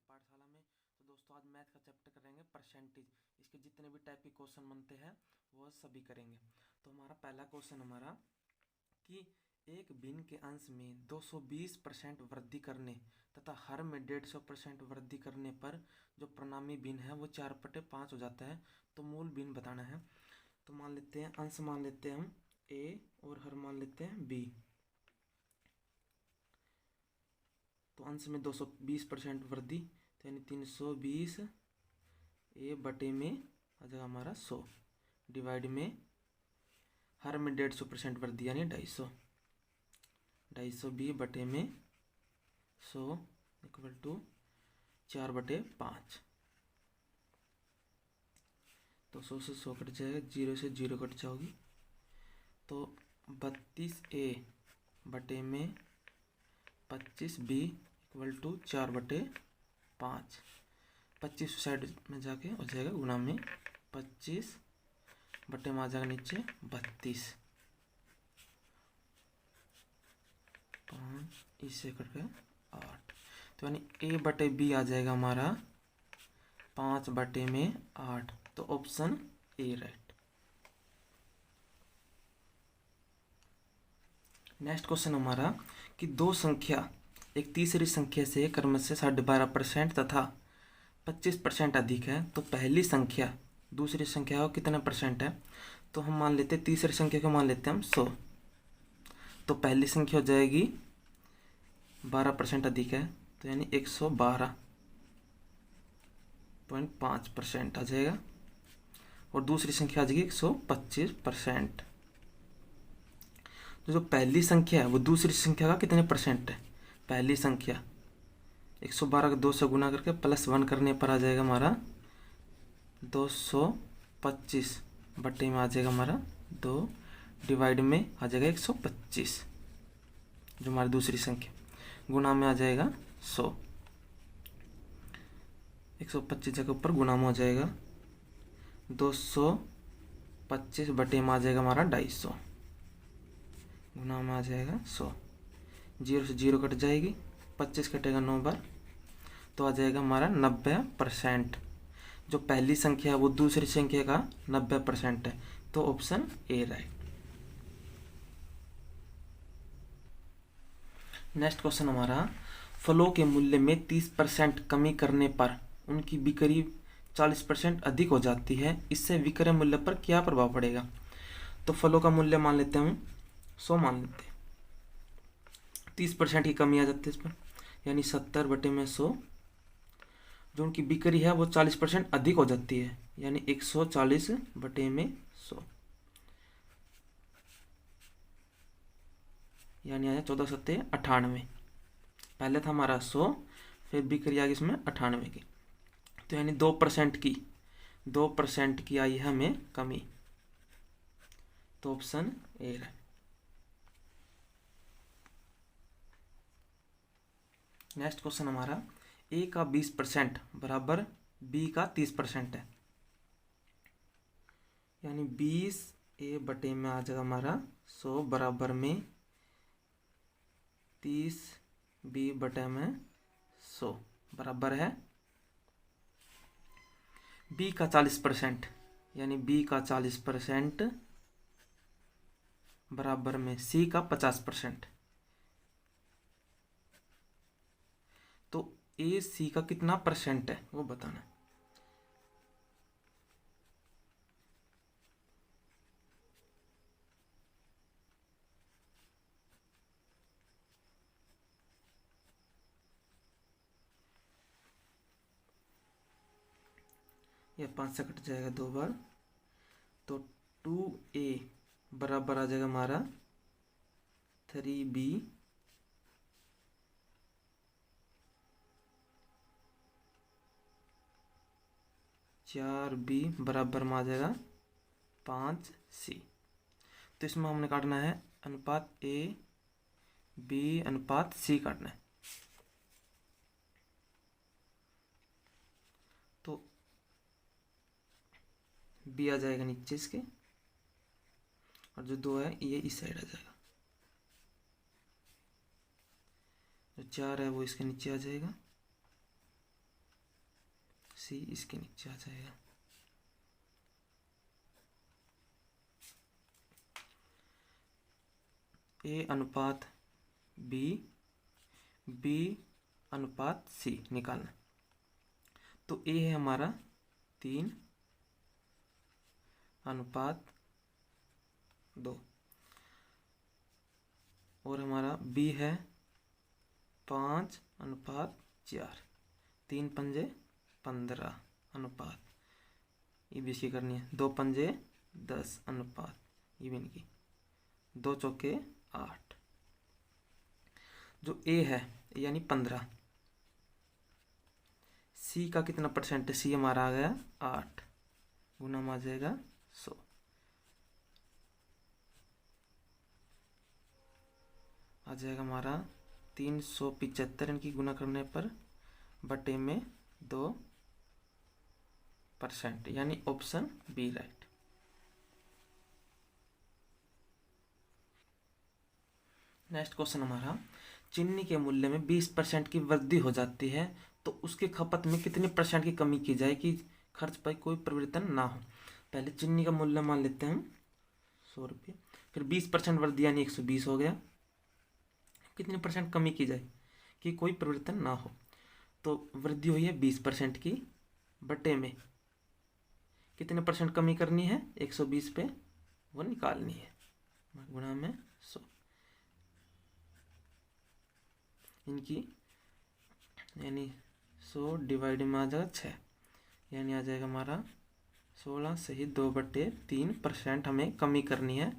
पाठशाला में। तो दोस्तों आज मैथ का चैप्टर करेंगे परसेंटेज। इसके जितने भी टाइप के क्वेश्चन बनते हैं वो सभी करेंगे। तो हमारा पहला क्वेश्चन हमारा कि एक भिन्न के अंश में 220% वृद्धि करने तथा हर में 150% वृद्धि करने पर जो परिणामी भिन्न है वो 4/5 हो जाता है। तो मूल भिन्न बताना है। तो मान लेते हैं अंश मान लेते हैं हम a और हर मान लेते हैं b। तो अंश में 220% वृद्धि तो यानी 320 a बटे में आ जाएगा हमारा 100 डिवाइड में हर में 150% वृद्धि यानी 250 b बटे में 100 इक्वल टू 4/5। तो 100 से 100 कट जाएगा, 0 से 0 कट जाओगी। तो 32a बटे में 25b इक्वल टू 4/5। 25 साइड में जाके हो जाएगा गुना में 25 बटे में आ जाएगा नीचे 32। 5 इससे कट गया 8। तो यानी a बटे b आ जाएगा हमारा 5 बटे में 8। तो option A right. Next question हमारा कि दो संख्या एक तीसरी संख्या से क्रमशः 12.5% तथा 25% अधिक है तो पहली संख्या दूसरी संख्या को कितना परसेंट है। तो हम मान लेते हैं तीसरी संख्या को मान लेते हैं हम 100। तो पहली संख्या हो जाएगी 12% अधिक है तो यानी 112.5% आ जाएगा। और दूसरी संख्या आ जाएगी 125%। तो जो पहली संख्या है वो दूसरी संख्या का कितने परसेंट है। पहली संख्या 112 को 2 से गुना करके +1 करने पर आ जाएगा हमारा 225 बटे में आ जाएगा हमारा 2 डिवाइड में आ जाएगा 125 जो हमारी दूसरी संख्या गुना में आ जाएगा 100। 125 जगह ऊपर गुना में हो जाएगा 225 बटे में आ जाएगा हमारा 250 गुना में आ जाएगा 100। 0 से 0 कट जाएगी, 25 कटेगा 9 बार तो आ जाएगा हमारा 90%। जो पहली संख्या है वो दूसरी संख्या का 90% है। तो option A right. Next question हमारा फलों के मूल्य में 30% कमी करने पर उनकी बिक्री 40% अधिक हो जाती है। इससे विक्रय मूल्य पर क्या प्रभाव पड़ेगा। तो फलों का मूल्य मान लेते हैं हम 100 मान लेते हैं, 30% की कमी आ जाती है इस पर यानी 70 बटे में 100। जो उनकी बिक्री है वो 40% अधिक हो जाती है यानी 140 बटे में 100 यानी आया 14 सत्ते 98। पहले था हमारा 100 फिर बिक्री आ गई इसमें 98 की। तो यानी 2% की आई है हमें कमी। तो ऑप्शन ए है। नेक्स्ट क्वेश्चन हमारा ए का 20% बराबर बी का 30% है। यानी 20 ए बटे में आ जाएगा हमारा 100 बराबर में 30 बी बटे में 100 बराबर है बी का 40%। यानी बी का 40% बराबर में सी का 50%। तो ए सी का कितना परसेंट है वो बताना। यह 5 से कट जाएगा 2 बार। तो 2a बराबर आ जाएगा हमारा 3b 4b बराबर में आ जाएगा 5c। तो इसमें हमने काटना है अनुपात a b अनुपात c काटना है। तो b आ जाएगा नीचे इसके और जो 2 है ये इस साइड आ जाएगा। जो 4 है वो इसके नीचे आ जाएगा सी इसके नीचे आ जाएगा। ए अनुपात बी, बी अनुपात सी निकालना। तो ए है हमारा 3 अनुपात 2 और हमारा बी है 5 अनुपात 4, 3 पंजे 15 अनुपात, ये भी इसकी करनी है, 2 पंजे 10 अनुपात, ये भी इनकी, 2 चौके 8। जो ए है यानी 15, सी का कितना परसेंट है, सी हमारा आ गया 8, गुना में आ जाएगा 100, आ जाएगा हमारा 375, इनकी गुना करने पर बटे में 2%, यानी option B right. Next question हमारा, चीनी के मूल्य में 20% की वृद्धि हो जाती है तो उसके खपत में कितने परसेंट की कमी की जाए कि खर्च पर कोई परिवर्तन ना हो। पहले चीनी का मूल्य मान लेते हैं हम 100 रुपये, फिर 20% वृद्धि यानी 120 हो गया, कितने परसेंट कमी की जाए कि कोई परिवर्तन ना हो। तो वृद्धि हुई है 20% की, बटे में कितने परसेंट कमी करनी है 120 पे, वो निकालनी है, गुणा में 100, इनकी यानी 100 डिवाइड में आ जाएगा 6, यानी आ जाएगा हमारा 16 से ही 2/3% हमें कमी करनी है।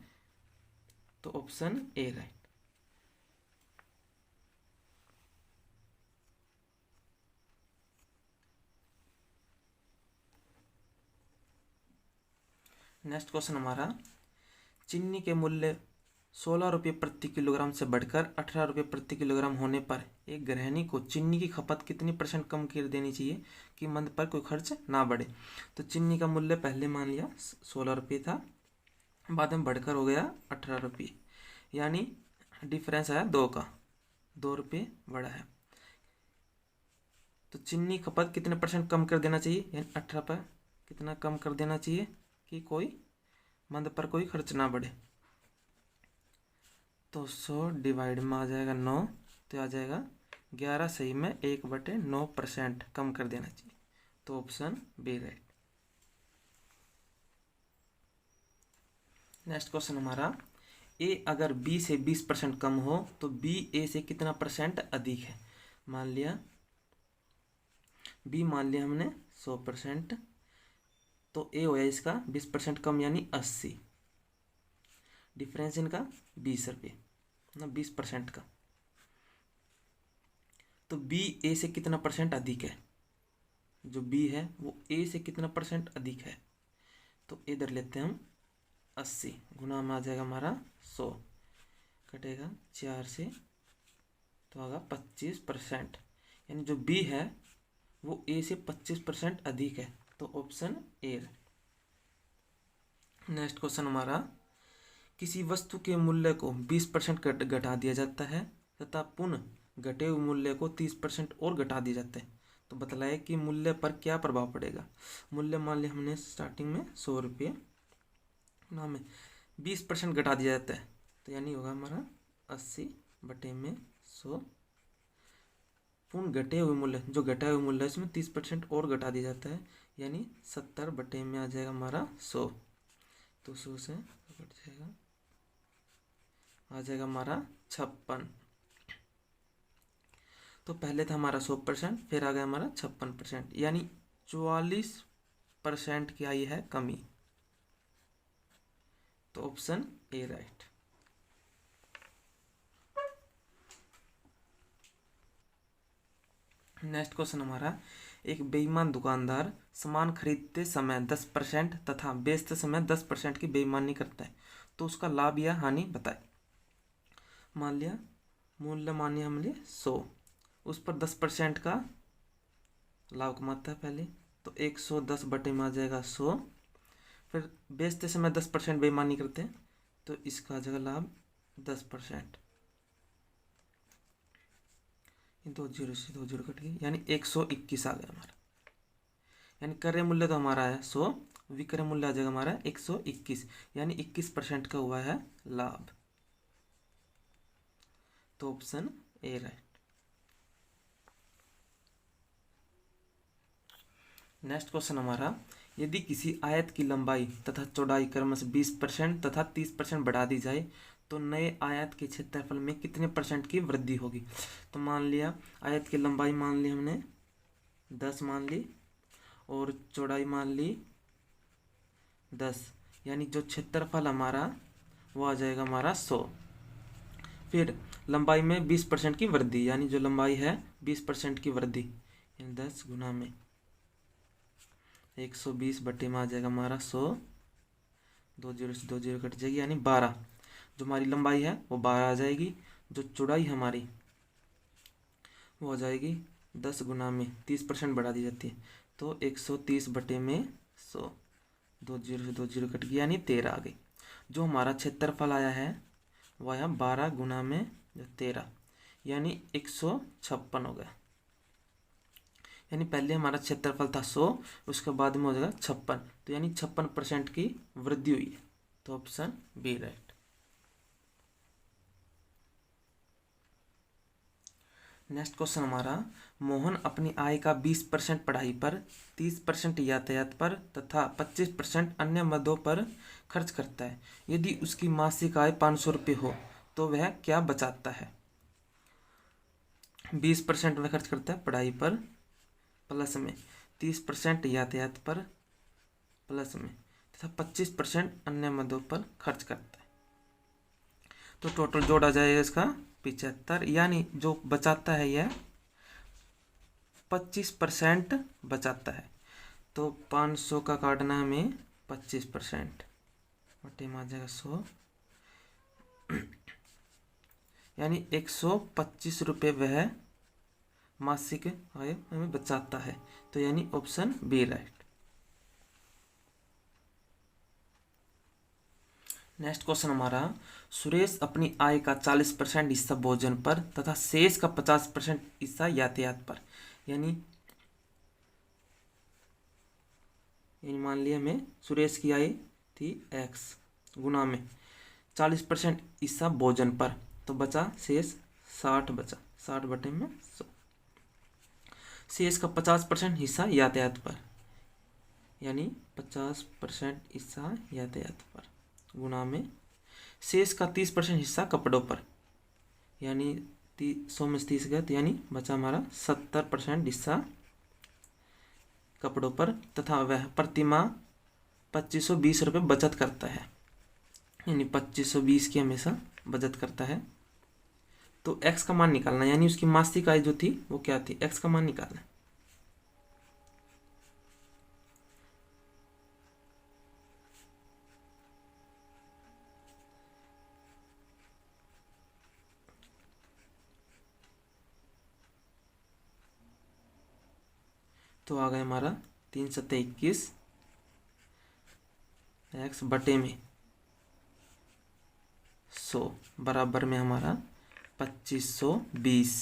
तो option A right. Next question हमारा, चीनी के मूल्य 16 रुपये प्रति किलोग्राम से बढ़कर 18 रुपये प्रति किलोग्राम होने पर एक गृहिणी को चीनी की खपत कितनी परसेंट कम कर देनी चाहिए कि मंद पर कोई खर्च ना बढ़े। तो चीनी का मूल्य पहले मान लिया 16 रुपये था, बाद में बढ़कर हो गया 18 रुपये, यानी डिफरेंस आया 2 का, 2 रुपये बढ़ा है। तो चीनी खपत कितने परसेंट कम कर देना चाहिए, यानी 18 पर कितना कम कर देना चाहिए कि कोई मंद पर कोई खर्च ना बढ़े। तो 100 डिवाइड में आ जाएगा 9, तो आ जाएगा 11 सही में 1/9% कम कर देना चाहिए। तो option B right. Next question हमारा, ए अगर बी से 20% कम हो तो बी ए से कितना परसेंट अधिक है। मान लिया बी मान लिया हमने 100%, तो ए हो गया इसका 20% कम यानी 80, डिफरेंस इनका 20 रुपये ना 20% का। तो बी ए से कितना परसेंट अधिक है, जो बी है वो ए से कितना परसेंट अधिक है। तो इधर लेते हैं हम 80, गुना में आ जाएगा हमारा 100, कटेगा 4 से, तो आएगा 25%, यानी जो बी है वो ए से 25% अधिक है। तो ऑप्शन ए। नेक्स्ट क्वेश्चन हमारा, किसी वस्तु के मूल्य को 20% घटा दिया जाता है तथा पुनः घटे हुए मूल्य को 30% और घटा दिया जाता है, तो बतलाए कि मूल्य पर क्या प्रभाव पड़ेगा। मूल्य मान लिया हमने स्टार्टिंग में 100 रुपये, ना में 20% घटा दिया जाता है, तो यानी होगा हमारा 80/100, पूर्ण घटे हुए मूल्य, जो घटा हुए मूल्य है इसमें 30% और घटा दिया जाता है, यानी 70 में आ जाएगा हमारा 100, तो 100 से घट जाएगा, आ जाएगा हमारा 56। तो पहले था हमारा 100%, फिर आ गया हमारा 56%, यानी 44% की आई है कमी। तो option A right. Next question हमारा, एक बेईमान दुकानदार सामान खरीदते समय 10% तथा बेचते समय 10% की बेईमानी करता है, तो उसका लाभ या हानि बताए। मान लिया मूल्य मानिए हमने 100, उस पर 10% का लाभ कमाता है पहले, तो 110 में आ जाएगा 100, फिर बेचते समय 10% बेईमानी करते हैं, तो इसका आ जाएगा लाभ 10%, 2 0 से 2 0 कट गई, यानी 121 आ गया हमारा। यानी क्रय मूल्य तो हमारा है 100, विक्रय मूल्य आ जाएगा हमारा 121, यानी 21% का हुआ है लाभ। तो option A right. Next question हमारा, यदि किसी आयत की लंबाई तथा चौड़ाई क्रमशः 20% तथा 30% बढ़ा दी जाए तो नए आयत के क्षेत्रफल में कितने परसेंट की वृद्धि होगी। तो मान लिया आयत की लंबाई मान ली हमने 10 मान ली और चौड़ाई मान ली 10, यानी जो क्षेत्रफल हमारा वो आ जाएगा हमारा 100। फिर लंबाई में 20% की वृद्धि, यानी जो लंबाई है 20% की वृद्धि, यानी 10 गुना में 120 बटे में आ जाएगा हमारा 100, 2 जीरो से 2 जीरो कट जाएगी, यानी 12। जो हमारी लंबाई है वो 12 आ जाएगी। जो चौड़ाई हमारी वो हो जाएगी 10 गुना में 30% बढ़ा दी जाती है, तो 130 बटे में 100, 2 जीरो से 2 जीरो कट गई, यानी 13 आ गई। जो हमारा क्षेत्रफल आया है वह आया 12 गुना में 13, यानी 156 हो गया। यानी पहले हमारा क्षेत्रफल था 100, उसके बाद में हो जाएगा 56, तो यानी 56% की वृद्धि हुई है। तो option B right. Next question हमारा, मोहन अपनी आय का 20% पढ़ाई पर, 30% यातायात पर तथा 25% अन्य मदों पर खर्च करता है। यदि उसकी मासिक आय 500 रुपये हो तो वह क्या बचाता है। 20% वह खर्च करता है पढ़ाई पर, प्लस में 30% यातायात पर, प्लस में तथा 25% अन्य मदों पर खर्च करता है। तो टोटल जोड़ा जाएगा इसका 75, यानी जो बचाता है यह 25% बचाता है। तो 500 का काटना है हमें 25%, बटे में आ जाएगा 100, यानी 125 रुपये वह मासिक आय हमें बचाता है। तो यानी option B right. Next question हमारा, सुरेश अपनी आय का 40% हिस्सा भोजन पर तथा शेष का 50% हिस्सा यातायात पर, यानी मान लिया हमें सुरेश की आय थी x गुना में 40% हिस्सा भोजन पर, तो बचा शेष 60 बचा, 60 बटे में 100। शेष का 50% हिस्सा यातायात पर, यानी 50% हिस्सा यातायात पर, गुना में शेष का 30% हिस्सा कपड़ों पर, यानी 100 में 30 गया, तो यानी बचा हमारा 70% हिस्सा कपड़ों पर, तथा वह प्रतिमाह 2520 रुपये बचत करता है, यानी 2520 की हमेशा बचत करता है। तो x का मान निकालना, यानी उसकी मासिक आय जो थी वो क्या थी, x का मान निकालना। तो आ गया हमारा 3 सत्ते 21 x बटे में 100 बराबर में हमारा 2520,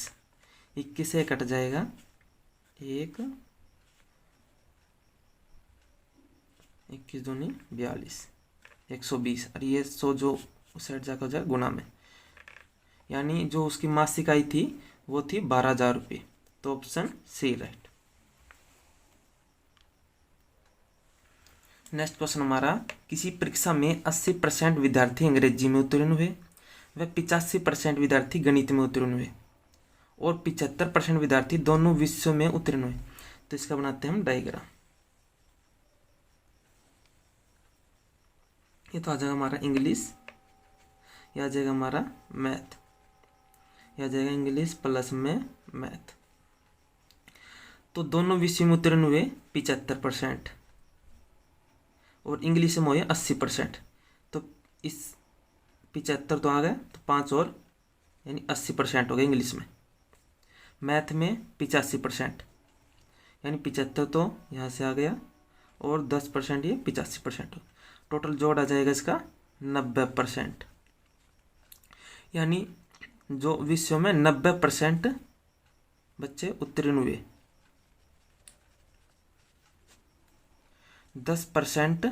21 से कट जाएगा 1, 21 दूनी 42, 120, और ये 100 जो उस साइड जाकर हो जाए गुना में, यानी जो उसकी मासिक आय थी वो थी 12,000 रुपये। तो option C right. Next question हमारा, किसी परीक्षा में 80% विद्यार्थी अंग्रेजी में उत्तीर्ण हुए, व 85% विद्यार्थी गणित में उत्तीर्ण हुए और 75% विद्यार्थी दोनों विषयों में उत्तीर्ण हुए। तो इसका बनाते हैं हम डायग्राम। ये तो आ जाएगा हमारा इंग्लिश, यह आ जाएगा हमारा मैथ, यह आ जाएगा इंग्लिश प्लस में मैथ। तो दोनों विषय में उत्तीर्ण हुए 75% और इंग्लिश में हुए 80%। तो इस 75 तो आ गया, तो 5 और यानी 80% हो गया इंग्लिश में। मैथ में 85%, यानी 75 तो यहाँ से आ गया और 10% ये 85% हो, टोटल जोड़ आ जाएगा इसका 90%, यानी जो विषयों में 90% बच्चे उत्तीर्ण हुए। 10%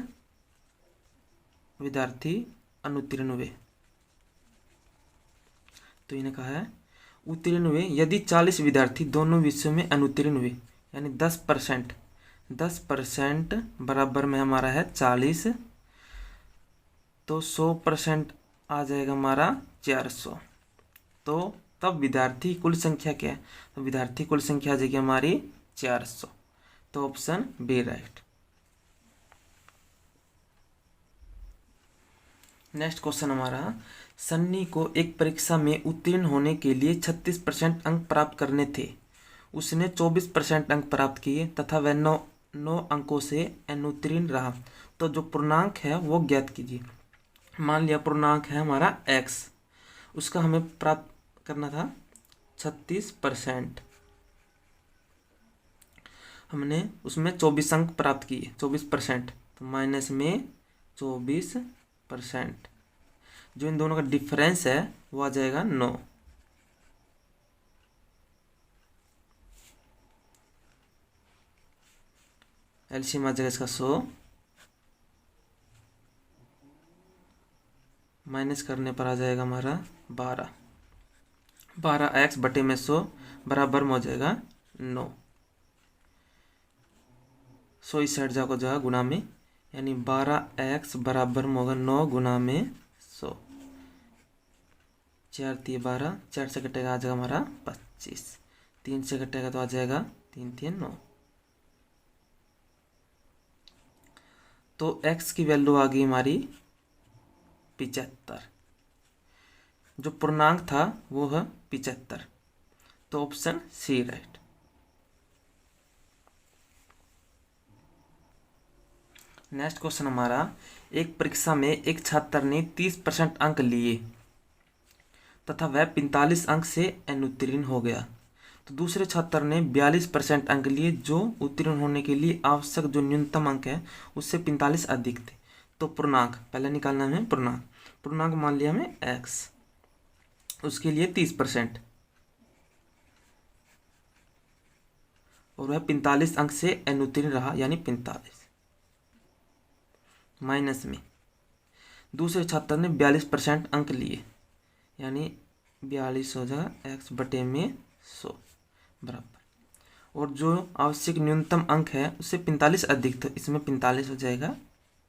विद्यार्थी अनुत्तीर्ण हुए। तो इन्हें कहा है उत्तीर्ण हुए यदि 40 विद्यार्थी दोनों विषयों में अनुत्तीर्ण हुए, यानी 10%। 10% बराबर में हमारा है 40, तो 100% आ जाएगा हमारा 400। तो तब विद्यार्थी कुल संख्या क्या है? तो विद्यार्थी कुल संख्या आ जाएगी हमारी 400। तो option B right. Next question हमारा, सन्नी को एक परीक्षा में उत्तीर्ण होने के लिए 36% अंक प्राप्त करने थे। उसने 24% अंक प्राप्त किए तथा वह 9 अंकों से अनुत्तीर्ण रहा। तो जो पूर्णांक है वो ज्ञात कीजिए। मान लिया पूर्णांक है हमारा x, उसका हमें प्राप्त करना था 36%। हमने उसमें 24 अंक प्राप्त किए, 24%, तो माइनस में 24%। जो इन दोनों का डिफरेंस है वो आ जाएगा 9। एलसीएम आ जाएगा इसका 100, माइनस करने पर आ जाएगा हमारा 12। 12x बटे में 100 बराबर में हो जाएगा 9। 100 इस साइड जाकर जाएगा गुना में, यानी 12x बराबर में होगा 9 गुना में 100। 4 3 12, 4 से कटेगा आ जाएगा हमारा 25, 3 से कटेगा तो आ जाएगा 3 3 9। तो x की वैल्यू आ गई हमारी 75। जो पूर्णांक था वो है 75। तो option C right. Next question हमारा, एक परीक्षा में एक छात्र ने 30% अंक लिए तथा वह 45 अंक से अनुत्तीर्ण हो गया। तो दूसरे छात्र ने 42% अंक लिए जो उत्तीर्ण होने के लिए आवश्यक जो न्यूनतम अंक है उससे 45 अधिक थे। तो पूर्णांक पहले निकालना है हमें। पूर्णांक मान लिया हमें x, उसके लिए 30%, और वह 45 अंक से अनुत्तीर्ण रहा, यानी 45, माइनस में दूसरे छात्र ने 42% अंक लिए, यानी 42 हो जाएगा x बटे में 100 बराबर, और जो आवश्यक न्यूनतम अंक है उससे 45 अधिक, तो इसमें 45 हो जाएगा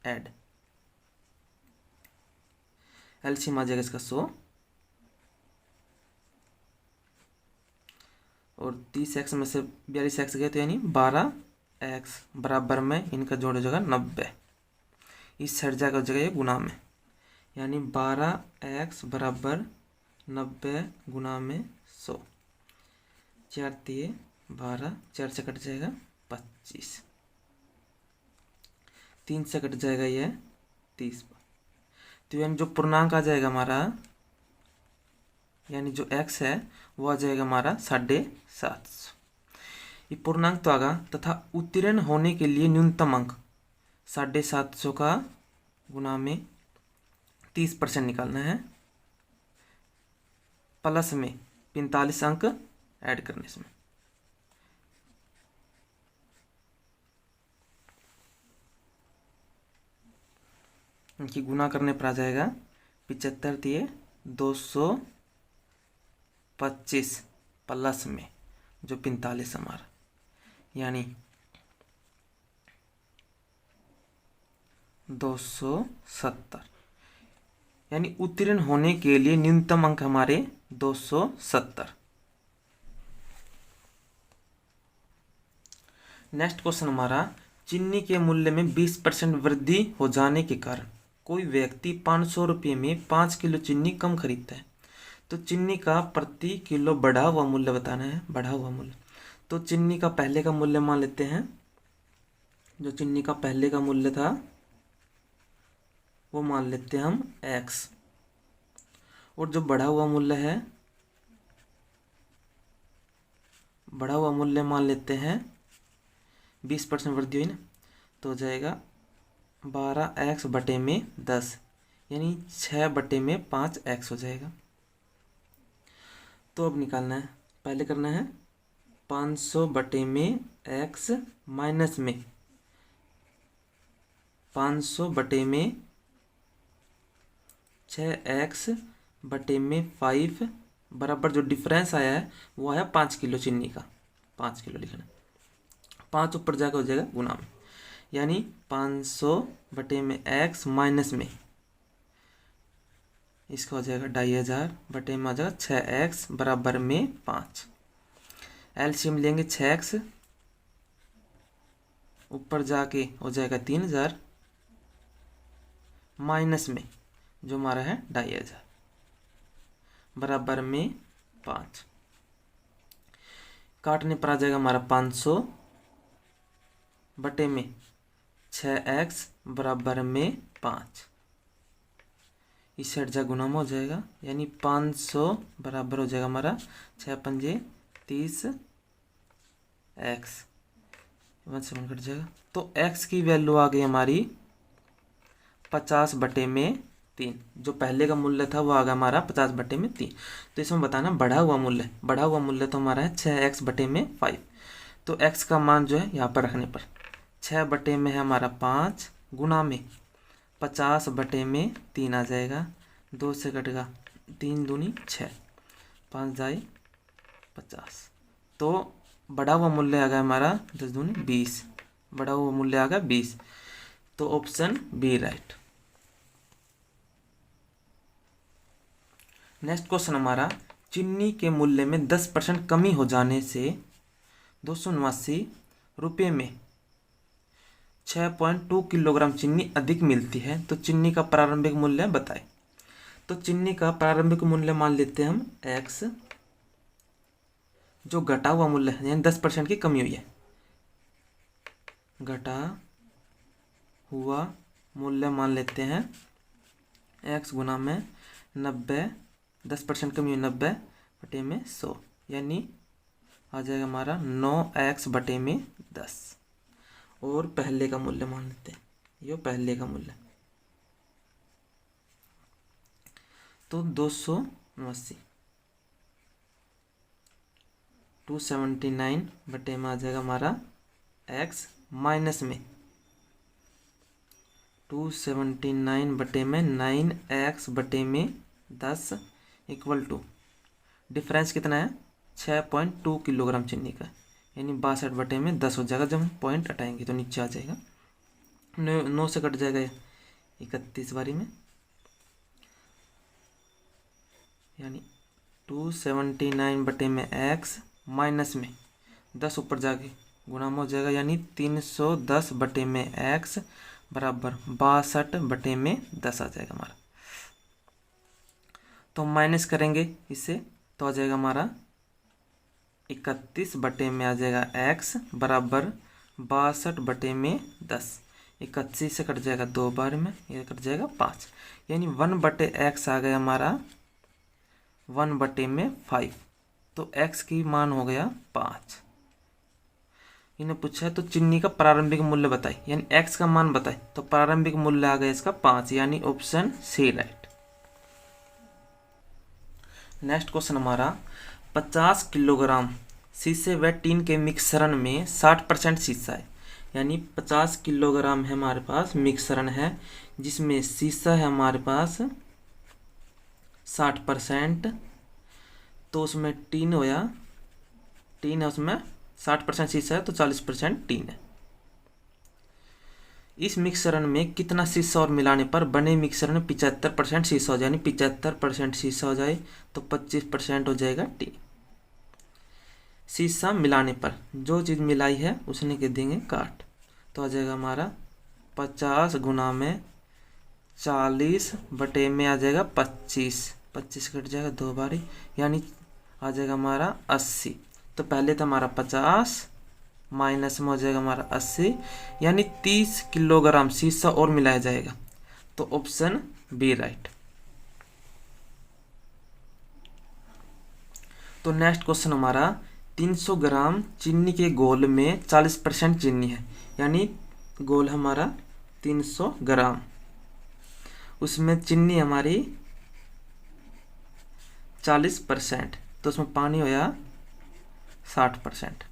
ऐड। एलसीएम आ जाएगा इसका 100, और 30x में से 42x गए तो यानी 12x बराबर में इनका जोड़ हो जाएगा 90। इस साइड जाकर जगह ये गुना में, यानी 12x बराबर 90 गुना में 100। 4 3 12, 4 से कट जाएगा 25, 3 से कट जाएगा ये 30। तो यानी जो पूर्णांक आ जाएगा हमारा, यानी जो x है वो आ जाएगा हमारा 750। ये पूर्णांक तो आगा, तथा उत्तीर्ण होने के लिए न्यूनतम अंक 750 का गुना में 30% निकालना है, प्लस में 45 अंक ऐड करने इसमें। इनकी गुना करने पर आ जाएगा 75 दिए 225 प्लस में जो 45 हमारा, यानी 270, यानी उत्तीर्ण होने के लिए न्यूनतम अंक हमारे 270। नेक्स्ट क्वेश्चन हमारा, चीनी के मूल्य में 20% वृद्धि हो जाने के कारण कोई व्यक्ति 500 रुपये में 5 किलो चीनी कम खरीदता है। तो चीनी का प्रति किलो बढ़ा हुआ मूल्य बताना है, बढ़ा हुआ मूल्य। तो चीनी का पहले का मूल्य मान लेते हैं, जो चीनी का पहले का मूल्य था वो मान लेते हैं हम x, और जो बढ़ा हुआ मूल्य है, बढ़ा हुआ मूल्य मान लेते हैं 20% वृद्धि हुई ना, तो हो जाएगा 12x बटे में 10, यानी 6 बटे में 5x हो जाएगा। तो अब निकालना है, पहले करना है 500 बटे में x माइनस में 500 बटे में 6x बटे में 5 बराबर जो डिफरेंस आया है वो आया 5 किलो चीनी का। 5 किलो लिखना, 5 ऊपर जाकर हो जाएगा गुना में, यानी 500 बटे में x माइनस में इसका हो जाएगा 2500 बटे में आ जाएगा 6x बराबर में 5। एलसीएम लेंगे 6x ऊपर जाके हो जाएगा 3000 माइनस में जो हमारा है 2500 बराबर में 5। काटने पर आ जाएगा हमारा 500 बटे में 6x बराबर में 5। इस साइड जा गुना में हो जाएगा, यानी 500 बराबर हो जाएगा हमारा 6 पंजे 30 x 1 कट जाएगा। तो x की वैल्यू आ गई हमारी 50 बटे में 3। जो पहले का मूल्य था वो आ गया हमारा 50 बटे में 3। तो इसमें बताना बढ़ा हुआ मूल्य तो हमारा है 6x बटे में 5। तो x का मान जो है यहाँ पर रखने पर 6 बटे में है हमारा 5 गुना में 50 बटे में 3 आ जाएगा। 2 से कटेगा 3 दूनी 6, 5 जाए 50। तो बढ़ा हुआ मूल्य आ गया हमारा 10 दूनी 20, बढ़ा हुआ मूल्य आ गया 20। तो option B right. Next question हमारा, चीनी के मूल्य में 10% कमी हो जाने से 279 रुपये में 6.2 किलोग्राम चीनी अधिक मिलती है, तो चीनी का प्रारंभिक मूल्य बताएं। तो चीनी का प्रारंभिक मूल्य मान लेते हैं हम x, जो घटा हुआ मूल्य है यानी 10% की कमी हुई है, घटा हुआ मूल्य मान लेते हैं x गुना में 90, 10% कमी हुई 90 बटे में 100, यानी आ जाएगा हमारा 9x बटे में 10। और पहले का मूल्य मान लेते हैं, ये पहले का मूल्य तो 279 279 बटे में आ जाएगा हमारा x माइनस में 279 बटे में 9x बटे में 10 इक्वल टू डिफरेंस कितना है 6.2 किलोग्राम चीनी का, यानी 62 बटे में 10 हो जाएगा। जब हम पॉइंट हटाएंगे तो नीचे आ जाएगा, 9 से कट जाएगा 31 बारी में, यानी 279 बटे में x माइनस में 10 ऊपर जाके गुणा में हो जाएगा, यानी 310 बटे में x बराबर 62 बटे में 10 आ जाएगा हमारा। तो माइनस करेंगे इससे तो आ जाएगा हमारा 31 बटे में आ जाएगा x बराबर 62 बटे में 10। 31 से कट जाएगा 2 बार में, ये कट जाएगा 5, यानी 1 बटे x आ गया हमारा 1 बटे में 5। तो x की मान हो गया 5। इन्हें पूछा है तो चीनी का प्रारंभिक मूल्य बताए, यानी x का मान बताए, तो प्रारंभिक मूल्य आ गया इसका 5, यानी option C right. Next question हमारा, 50 किलोग्राम शीशे व टीन के मिश्रण में 60% शीशा है, यानी 50 किलोग्राम है हमारे पास मिश्रण है जिसमें शीशा है हमारे पास 60%। तो उसमें टीन होया, टीन है उसमें 60% शीशा है तो 40% टीन है। इस मिश्रण में कितना शीशा और मिलाने पर बने मिश्रण में 75% शीशा हो जाए, यानी 75% शीशा हो जाए तो 25% हो जाएगा टीन। शीशा मिलाने पर जो चीज़ मिलाई है उसने के देंगे काट, तो आ जाएगा हमारा 50 गुना में 40 बटे में आ जाएगा 25, 25 कट जाएगा 2 बारी, यानी आ जाएगा हमारा 80। तो पहले था हमारा 50 माइनस में हो जाएगा हमारा 80, यानी 30 किलोग्राम शीशा और मिलाया जाएगा। तो ऑप्शन बी राइट। तो नेक्स्ट क्वेश्चन हमारा, 300 ग्राम चीनी के घोल में 40% चीनी है, यानी घोल हमारा 300 ग्राम, उसमें चीनी हमारी 40%, तो उसमें पानी होया 60%।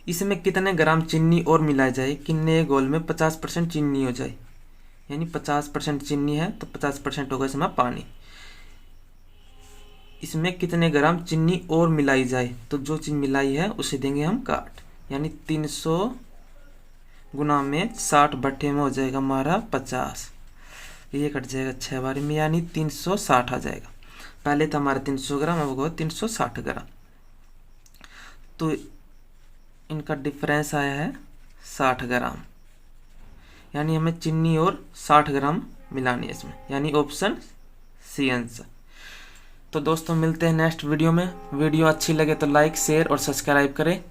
इसमें कितने ग्राम चीनी और मिलाई जाए कि नए घोल में 50% चीनी हो जाए। यानी 50% चीनी है तो 50% होगा इसमें पानी। इसमें कितने ग्राम चीनी और मिलाई जाए, तो जो चीज मिलाई है उसे देंगे हम काट। यानी 300 गुना में 60 बट्टे में हो जाएगा हमारा 50। ये कट जाएगा 6 बार में, यानी 360 आ जाएगा। पहले था हमारा 300 ग्राम, अब होगा 360 ग्राम। तो इनका डिफरेंस आया है 60 ग्राम। यानी हमें चीनी और 60 ग्राम मिलानी है इसमें, यानी ऑप्शन सी आंसर। तो दोस्तों मिलते हैं नेक्स्ट वीडियो में। वीडियो अच्छी लगे तो लाइक शेयर और सब्सक्राइब करें।